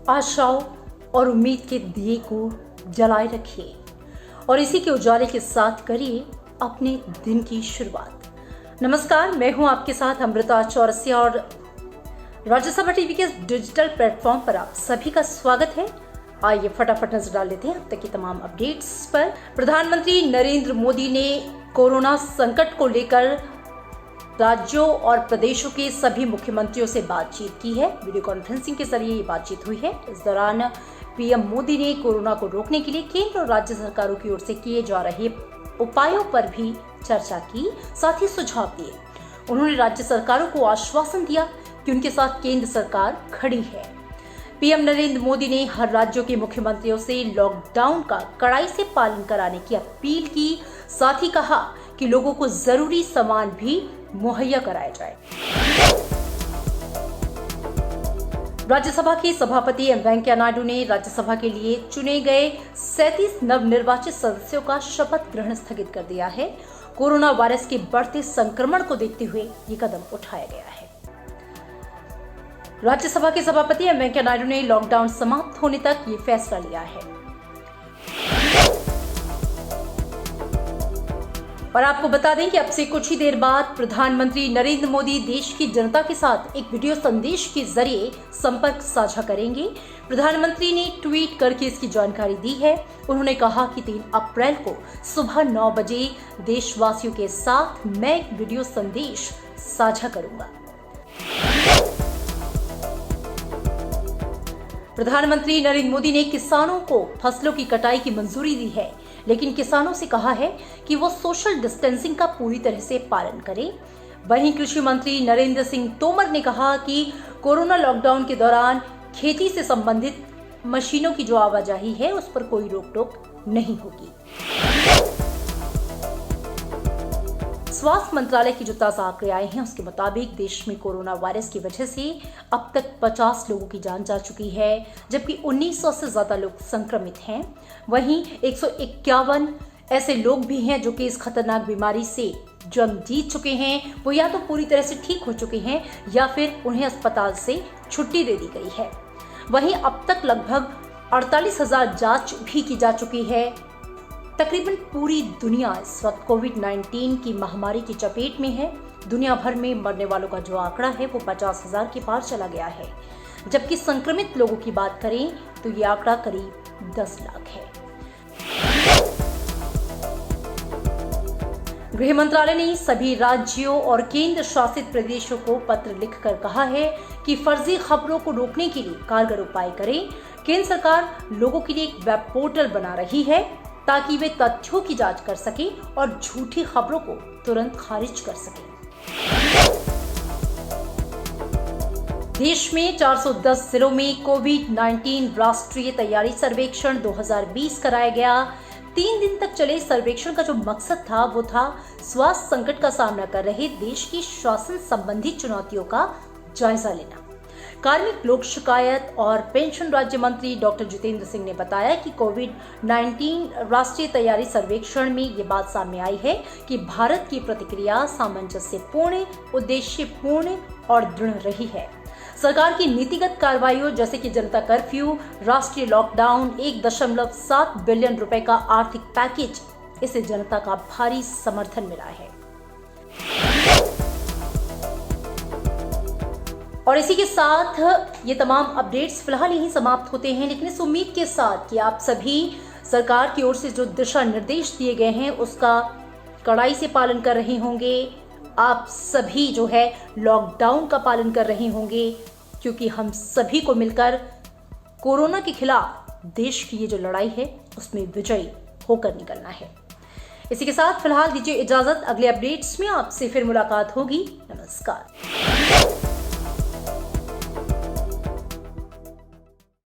आशाओं और उम्मीद के दिए को जलाए रखिए और इसी के उजाले के साथ करिए अपने दिन की शुरुआत। नमस्कार, मैं हूं आपके साथ अमृता चौरसिया और राज्यसभा टीवी के डिजिटल प्लेटफॉर्म पर आप सभी का स्वागत है। आइए फटाफट नजर डाल लेते हैं अब तक की तमाम अपडेट्स पर। प्रधानमंत्री नरेंद्र मोदी ने कोरोना संकट को लेकर राज्यों और प्रदेशों के सभी मुख्यमंत्रियों से बातचीत की है। वीडियो कॉन्फ्रेंसिंग के जरिए ये बातचीत हुई है। इस दौरान पीएम मोदी ने कोरोना को रोकने के लिए केंद्र और राज्य सरकारों की ओर से किए जा रहे उपायों पर भी चर्चा की, साथ ही सुझाव दिए। उन्होंने राज्य सरकारों को आश्वासन दिया कि उनके साथ केंद्र सरकार खड़ी है। पीएम नरेंद्र मोदी ने हर राज्यों के मुख्यमंत्रियों से लॉकडाउन का कड़ाई से पालन कराने की अपील की, साथ ही कहा कि लोगों को जरूरी सामान भी मुहैया कराया जाए। राज्यसभा के सभापति एम वेंकैया नायडू ने राज्यसभा के लिए चुने गए 37 नवनिर्वाचित सदस्यों का शपथ ग्रहण स्थगित कर दिया है। कोरोना वायरस के बढ़ते संक्रमण को देखते हुए ये कदम उठाया गया है। राज्यसभा के सभापति एम वेंकैया नायडू ने लॉकडाउन समाप्त होने तक ये फैसला लिया है। और आपको बता दें कि अब से कुछ ही देर बाद प्रधानमंत्री नरेंद्र मोदी देश की जनता के साथ एक वीडियो संदेश के जरिए संपर्क साझा करेंगे। प्रधानमंत्री ने ट्वीट करके इसकी जानकारी दी है। उन्होंने कहा कि 3 अप्रैल को सुबह 9 बजे देशवासियों के साथ मैं एक वीडियो संदेश साझा करूंगा। प्रधानमंत्री नरेंद्र मोदी ने किसानों को फसलों की कटाई की मंजूरी दी है, लेकिन किसानों से कहा है कि वो सोशल डिस्टेंसिंग का पूरी तरह से पालन करें। वहीं कृषि मंत्री नरेंद्र सिंह तोमर ने कहा कि कोरोना लॉकडाउन के दौरान खेती से संबंधित मशीनों की जो आवाजाही है उस पर कोई रोक टोक नहीं होगी। स्वास्थ्य मंत्रालय की जो ताजा आंकड़े आए हैं उसके मुताबिक देश में कोरोना वायरस की वजह से अब तक 50 लोगों की जान जा चुकी है, जबकि 1900 से ज्यादा लोग संक्रमित हैं। वहीं 151 ऐसे लोग भी हैं जो कि इस खतरनाक बीमारी से जंग जीत चुके हैं। वो या तो पूरी तरह से ठीक हो चुके हैं या फिर उन्हें अस्पताल से छुट्टी दे दी गई है। वहीं अब तक लगभग 48,000 जांच भी की जा चुकी है। तकरीबन पूरी दुनिया इस वक्त कोविड-19 की महामारी की चपेट में है। दुनिया भर में मरने वालों का जो आंकड़ा है वो 50,000 के पार चला गया है, जबकि संक्रमित लोगों की बात करें तो ये आंकड़ा करीब 10 लाख है। गृह मंत्रालय ने सभी राज्यों और केंद्र शासित प्रदेशों को पत्र लिखकर कहा है कि फर्जी खबरों को रोकने के लिए कारगर उपाय करें। केंद्र सरकार लोगों के लिए एक वेब पोर्टल बना रही है ताकि वे तथ्यों की जांच कर सकें और झूठी खबरों को तुरंत खारिज कर सकें। देश में 410 जिलों में कोविड-19 राष्ट्रीय तैयारी सर्वेक्षण 2020 कराया गया। 3 दिन तक चले सर्वेक्षण का जो मकसद था वो था स्वास्थ्य संकट का सामना कर रहे देश की शासन संबंधी चुनौतियों का जायजा लेना। कार्मिक लोक शिकायत और पेंशन राज्य मंत्री डॉक्टर जितेंद्र सिंह ने बताया कि कोविड-19 राष्ट्रीय तैयारी सर्वेक्षण में ये बात सामने आई है कि भारत की प्रतिक्रिया सामंजस्यपूर्ण, उद्देश्यपूर्ण और दृढ़ रही है। सरकार की नीतिगत कार्रवाइयों जैसे कि जनता कर्फ्यू, राष्ट्रीय लॉकडाउन, 1.7 बिलियन रुपए का आर्थिक पैकेज, इसे जनता का भारी समर्थन मिला है। और इसी के साथ ये तमाम अपडेट्स फिलहाल यहीं समाप्त होते हैं, लेकिन इस उम्मीद के साथ कि आप सभी सरकार की ओर से जो दिशा निर्देश दिए गए हैं उसका कड़ाई से पालन कर रहे होंगे। आप सभी जो है लॉकडाउन का पालन कर रहे होंगे, क्योंकि हम सभी को मिलकर कोरोना के खिलाफ देश की ये जो लड़ाई है उसमें विजयी होकर निकलना है। इसी के साथ फिलहाल दीजिए इजाजत। अगले अपडेट्स में आपसे फिर मुलाकात होगी। नमस्कार।